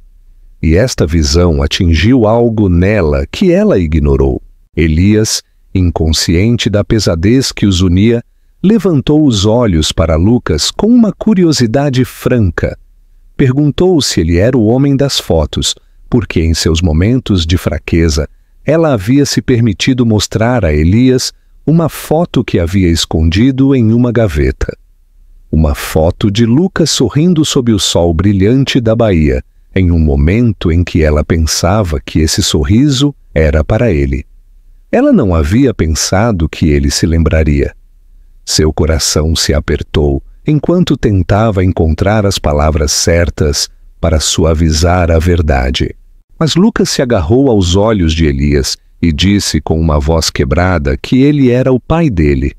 E esta visão atingiu algo nela que ela ignorou. Elias, inconsciente da pesadez que os unia, levantou os olhos para Lucas com uma curiosidade franca. Perguntou se ele era o homem das fotos, porque em seus momentos de fraqueza, ela havia se permitido mostrar a Elias uma foto que havia escondido em uma gaveta. Uma foto de Lucas sorrindo sob o sol brilhante da Bahia, em um momento em que ela pensava que esse sorriso era para ele. Ela não havia pensado que ele se lembraria. Seu coração se apertou enquanto tentava encontrar as palavras certas para suavizar a verdade. Mas Lucas se agarrou aos olhos de Elias e disse com uma voz quebrada que ele era o pai dele.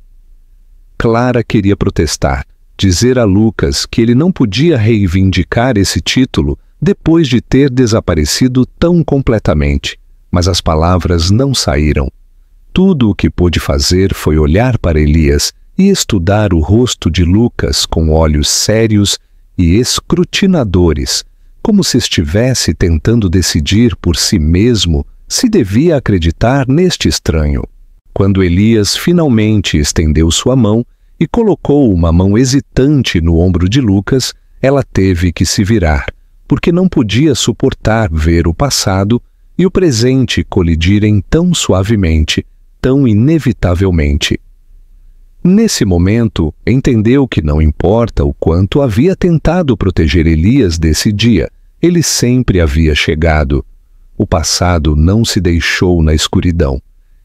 Clara queria protestar, dizer a Lucas que ele não podia reivindicar esse título depois de ter desaparecido tão completamente, mas as palavras não saíram. Tudo o que pôde fazer foi olhar para Elias e estudar o rosto de Lucas com olhos sérios e escrutinadores, como se estivesse tentando decidir por si mesmo se devia acreditar neste estranho. Quando Elias finalmente estendeu sua mão e colocou uma mão hesitante no ombro de Lucas, ela teve que se virar, porque não podia suportar ver o passado e o presente colidirem tão suavemente, tão inevitavelmente. Nesse momento, entendeu que não importa o quanto havia tentado proteger Elias desse dia, ele sempre havia chegado. O passado não se deixou na escuridão.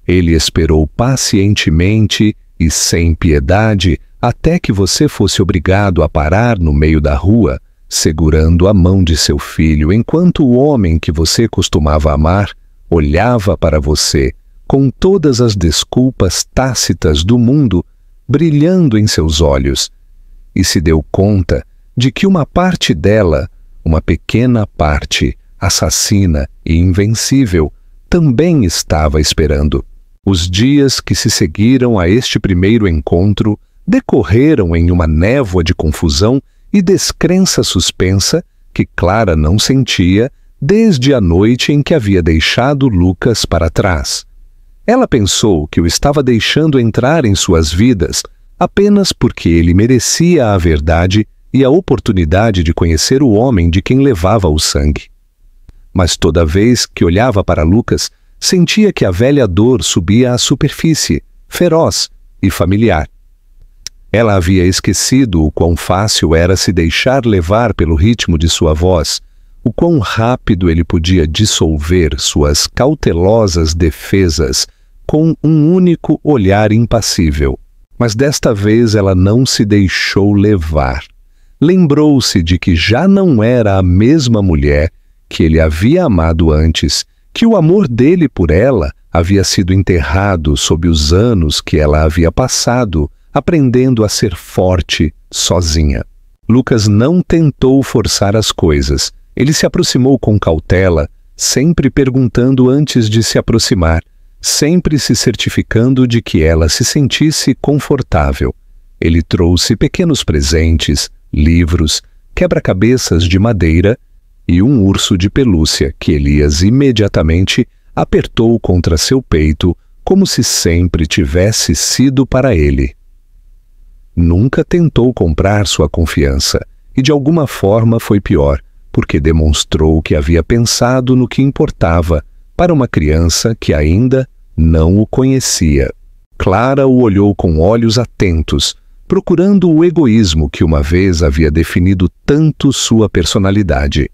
Ele esperou pacientemente e sem piedade até que você fosse obrigado a parar no meio da rua, segurando a mão de seu filho, enquanto o homem que você costumava amar olhava para você, com todas as desculpas tácitas do mundo brilhando em seus olhos, e se deu conta de que uma parte dela, uma pequena parte, assassina e invencível, também estava esperando. Os dias que se seguiram a este primeiro encontro decorreram em uma névoa de confusão e descrença suspensa que Clara não sentia desde a noite em que havia deixado Lucas para trás. Ela pensou que o estava deixando entrar em suas vidas apenas porque ele merecia a verdade e a oportunidade de conhecer o homem de quem levava o sangue. Mas toda vez que olhava para Lucas, sentia que a velha dor subia à superfície, feroz e familiar. Ela havia esquecido o quão fácil era se deixar levar pelo ritmo de sua voz, o quão rápido ele podia dissolver suas cautelosas defesas com um único olhar impassível. Mas desta vez ela não se deixou levar. Lembrou-se de que já não era a mesma mulher que ele havia amado antes, que o amor dele por ela havia sido enterrado sob os anos que ela havia passado, aprendendo a ser forte sozinha. Lucas não tentou forçar as coisas. Ele se aproximou com cautela, sempre perguntando antes de se aproximar, sempre se certificando de que ela se sentisse confortável. Ele trouxe pequenos presentes, livros, quebra-cabeças de madeira e um urso de pelúcia que Elias imediatamente apertou contra seu peito, como se sempre tivesse sido para ele. Nunca tentou comprar sua confiança, e de alguma forma foi pior, porque demonstrou que havia pensado no que importava para uma criança que ainda não o conhecia. Clara o olhou com olhos atentos, procurando o egoísmo que uma vez havia definido tanto sua personalidade.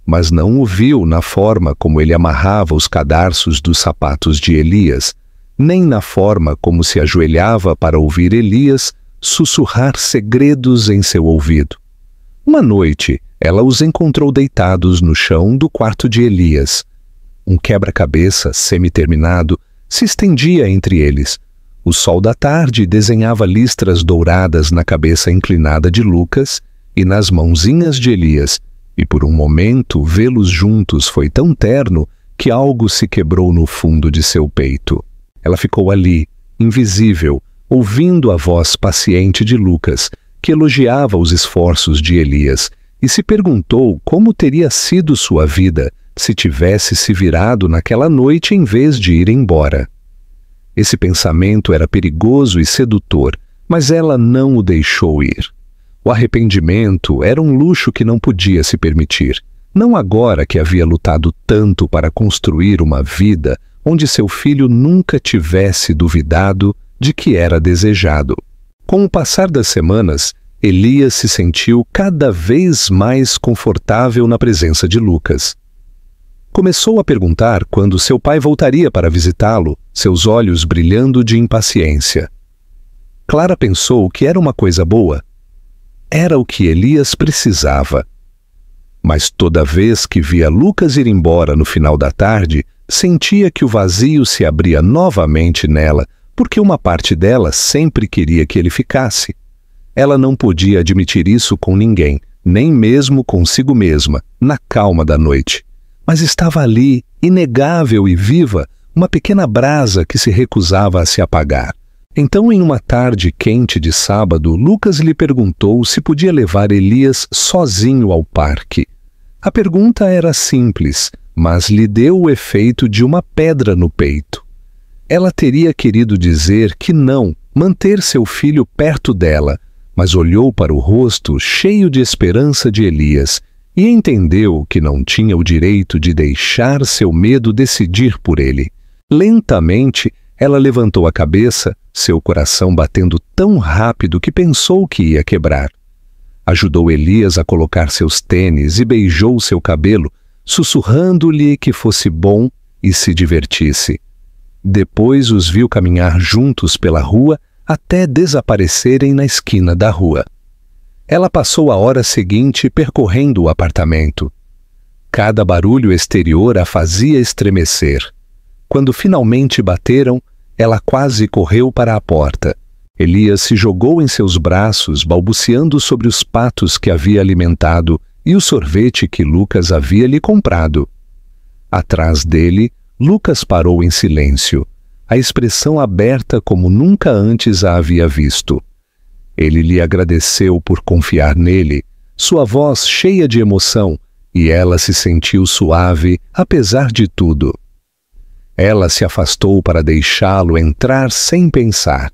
Mas não o viu na forma como ele amarrava os cadarços dos sapatos de Elias, nem na forma como se ajoelhava para ouvir Elias sussurrar segredos em seu ouvido. Uma noite, ela os encontrou deitados no chão do quarto de Elias. Um quebra-cabeça semi-terminado se estendia entre eles. O sol da tarde desenhava listras douradas na cabeça inclinada de Lucas e nas mãozinhas de Elias, e por um momento vê-los juntos foi tão terno que algo se quebrou no fundo de seu peito. Ela ficou ali, invisível, ouvindo a voz paciente de Lucas, que elogiava os esforços de Elias, e se perguntou como teria sido sua vida se tivesse se virado naquela noite em vez de ir embora. Esse pensamento era perigoso e sedutor, mas ela não o deixou ir. O arrependimento era um luxo que não podia se permitir, não agora que havia lutado tanto para construir uma vida onde seu filho nunca tivesse duvidado de que era desejado. Com o passar das semanas, Elias se sentiu cada vez mais confortável na presença de Lucas. Começou a perguntar quando seu pai voltaria para visitá-lo, seus olhos brilhando de impaciência. Clara pensou que era uma coisa boa. Era o que Elias precisava. Mas toda vez que via Lucas ir embora no final da tarde, sentia que o vazio se abria novamente nela, porque uma parte dela sempre queria que ele ficasse. Ela não podia admitir isso com ninguém, nem mesmo consigo mesma, na calma da noite. Mas estava ali, inegável e viva, uma pequena brasa que se recusava a se apagar. Então, em uma tarde quente de sábado, Lucas lhe perguntou se podia levar Elias sozinho ao parque. A pergunta era simples, mas lhe deu o efeito de uma pedra no peito. Ela teria querido dizer que não, manter seu filho perto dela, mas olhou para o rosto cheio de esperança de Elias e entendeu que não tinha o direito de deixar seu medo decidir por ele. Lentamente, ela levantou a cabeça, seu coração batendo tão rápido que pensou que ia quebrar. Ajudou Elias a colocar seus tênis e beijou seu cabelo, sussurrando-lhe que fosse bom e se divertisse. Depois os viu caminhar juntos pela rua até desaparecerem na esquina da rua. Ela passou a hora seguinte percorrendo o apartamento. Cada barulho exterior a fazia estremecer. Quando finalmente bateram, ela quase correu para a porta. Elias se jogou em seus braços, balbuciando sobre os patos que havia alimentado e o sorvete que Lucas havia lhe comprado. Atrás dele, Lucas parou em silêncio, a expressão aberta como nunca antes a havia visto. Ele lhe agradeceu por confiar nele, sua voz cheia de emoção, e ela se sentiu suave, apesar de tudo. Ela se afastou para deixá-lo entrar sem pensar,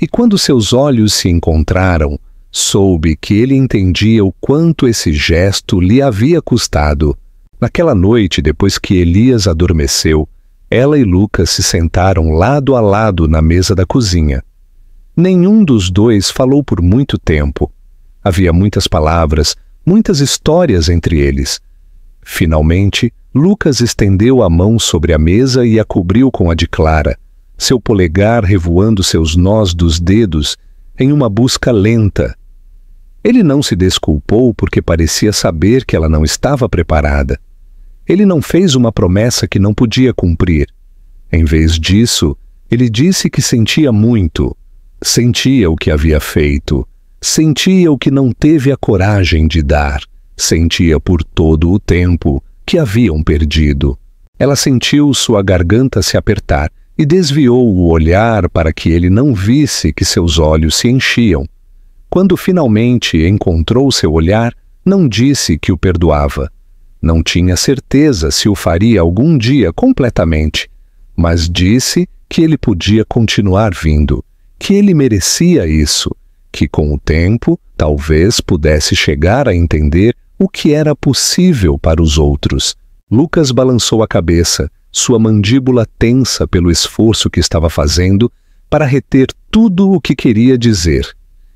e quando seus olhos se encontraram, soube que ele entendia o quanto esse gesto lhe havia custado. Naquela noite, depois que Elias adormeceu, ela e Lucas se sentaram lado a lado na mesa da cozinha. Nenhum dos dois falou por muito tempo. Havia muitas palavras, muitas histórias entre eles. Finalmente, Lucas estendeu a mão sobre a mesa e a cobriu com a de Clara, seu polegar revoando seus nós dos dedos em uma busca lenta. Ele não se desculpou porque parecia saber que ela não estava preparada. Ele não fez uma promessa que não podia cumprir. Em vez disso, ele disse que sentia muito. Sentia o que havia feito. Sentia o que não teve a coragem de dar. Sentia por todo o tempo que haviam perdido. Ela sentiu sua garganta se apertar e desviou o olhar para que ele não visse que seus olhos se enchiam. Quando finalmente encontrou seu olhar, não disse que o perdoava. Não tinha certeza se o faria algum dia completamente, mas disse que ele podia continuar vindo, que ele merecia isso, que com o tempo talvez pudesse chegar a entender o que era possível para os outros. Lucas balançou a cabeça, sua mandíbula tensa pelo esforço que estava fazendo para reter tudo o que queria dizer.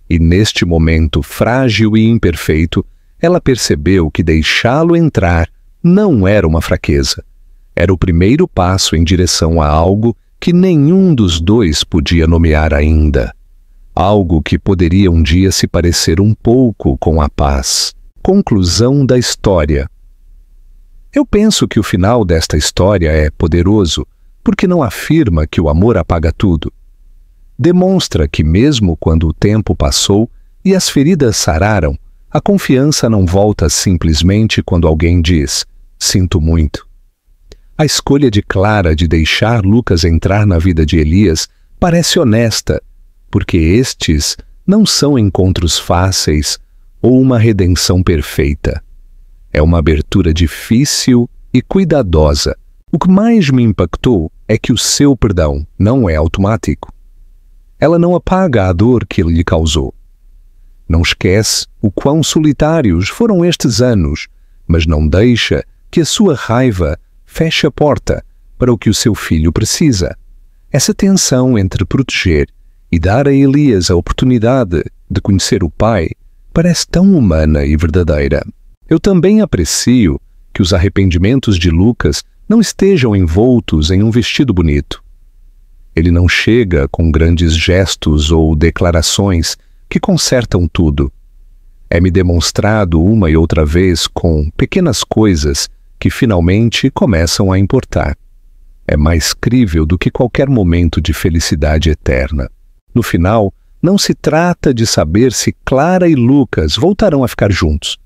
E neste momento frágil e imperfeito, ela percebeu que deixá-lo entrar não era uma fraqueza. Era o primeiro passo em direção a algo que nenhum dos dois podia nomear ainda. Algo que poderia um dia se parecer um pouco com a paz. Conclusão da história. Eu penso que o final desta história é poderoso, porque não afirma que o amor apaga tudo. Demonstra que mesmo quando o tempo passou e as feridas sararam, a confiança não volta simplesmente quando alguém diz, sinto muito. A escolha de Clara de deixar Lucas entrar na vida de Elias parece honesta, porque estes não são encontros fáceis ou uma redenção perfeita. É uma abertura difícil e cuidadosa. O que mais me impactou é que o seu perdão não é automático. Ela não apaga a dor que ele lhe causou. Não esquece o quão solitários foram estes anos, mas não deixa que a sua raiva feche a porta para o que o seu filho precisa. Essa tensão entre proteger e dar a Elias a oportunidade de conhecer o pai parece tão humana e verdadeira. Eu também aprecio que os arrependimentos de Lucas não estejam envoltos em um vestido bonito. Ele não chega com grandes gestos ou declarações que consertam tudo. É-me demonstrado uma e outra vez com pequenas coisas que finalmente começam a importar. É mais crível do que qualquer momento de felicidade eterna. No final, não se trata de saber se Clara e Lucas voltarão a ficar juntos.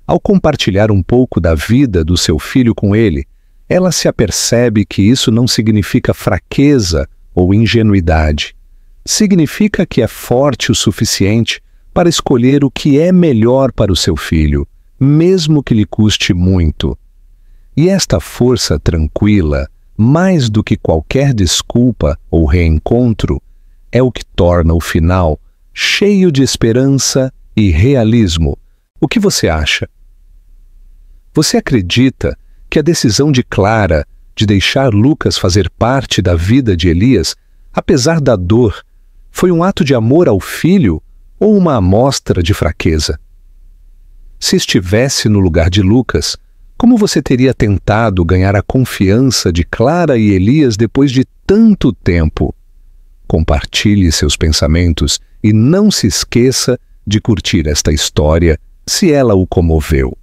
Ao compartilhar um pouco da vida do seu filho com ele, ela se apercebe que isso não significa fraqueza ou ingenuidade. Significa que é forte o suficiente para escolher o que é melhor para o seu filho, mesmo que lhe custe muito. E esta força tranquila, mais do que qualquer desculpa ou reencontro, é o que torna o final cheio de esperança e realismo. O que você acha? Você acredita que a decisão de Clara de deixar Lucas fazer parte da vida de Elias, apesar da dor, foi um ato de amor ao filho ou uma amostra de fraqueza? Se estivesse no lugar de Lucas, como você teria tentado ganhar a confiança de Clara e Elias depois de tanto tempo? Compartilhe seus pensamentos e não se esqueça de curtir esta história se ela o comoveu.